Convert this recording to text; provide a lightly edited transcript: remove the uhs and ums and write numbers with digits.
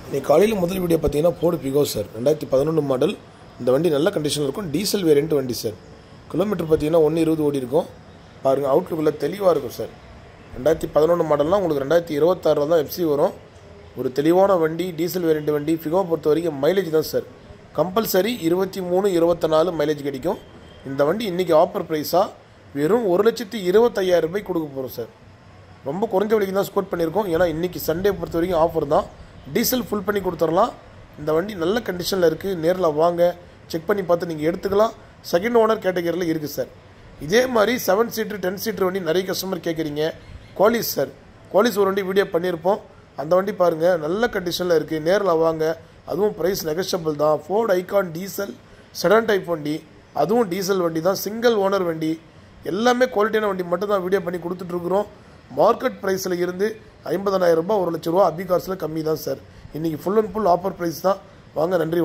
இன்னைக்கு காலையில் முதல் வீடியோ பார்த்தீங்கன்னா ஃபோர்டு பிகோ சார் 2011 மாடல். இந்த வண்டி நல்ல கண்டிஷனில் இருக்கும். டீசல் வேரியண்ட் வண்டி சார். கிலோமீட்டர் பார்த்தீங்கன்னா 120 ஓடி இருக்கும். பாருங்கள், அவுட்லுக்குள்ளே தெளிவாக இருக்கும் சார். 2011 மாடல்னால் உங்களுக்கு 2026 தான் எஃப்சி வரும். ஒரு தெளிவான வண்டி, டீசல் வேரியண்ட் வண்டி. பிகோ பொறுத்த வரைக்கும் மைலேஜ் தான் சார். கம்பல்சரி 23, 24 மைலேஜ் கிடைக்கும். இந்த வண்டி இன்றைக்கி ஆஃபர் ப்ரைஸாக வெறும் 1,25,000 ரூபாய்க்கு கொடுக்க போகிறோம் சார். ரொம்ப குறைஞ்ச விலைக்கு தான் ஸ்கோர் பண்ணியிருக்கோம். ஏன்னா இன்றைக்கி சண்டே பொறுத்த வரைக்கும் ஆஃபர் தான். டீசல் ஃபுல் பண்ணி கொடுத்துடலாம். இந்த வண்டி நல்ல கண்டிஷனில் இருக்குது. நேரில் வாங்க, செக் பண்ணி பார்த்து நீங்கள் எடுத்துக்கலாம். செகண்ட் ஓனர் கேட்டகரியில் இருக்குது சார். இதே மாதிரி 7 சீட்ரு 10 சீட்ரு வண்டி நிறைய கஸ்டமர் கேட்குறீங்க. குவாலிஸ் சார், குவாலிஸ் ஒரு வண்டி வீடியோ பண்ணியிருப்போம். அந்த வண்டி பாருங்கள், நல்ல கண்டிஷனில் இருக்குது. நேரில் வாங்க. அதுவும் ப்ரைஸ் நெகஷியபிள் தான். Ford icon diesel sedan type வண்டி, அதுவும் டீசல் வண்டி தான். சிங்கிள் ஓனர் வண்டி. எல்லாமே குவாலிட்டியான வண்டி மட்டும் தான் வீடியோ பண்ணி கொடுத்துட்ருக்குறோம். மார்க்கெட் ப்ரைஸில் இருந்து 50,000 ரூபாய் 1,00,000 ரூபா அபி கார்ஸில் கம்மி தான் சார். இன்றைக்கி full and full offer price தான். வாங்க, நன்றி.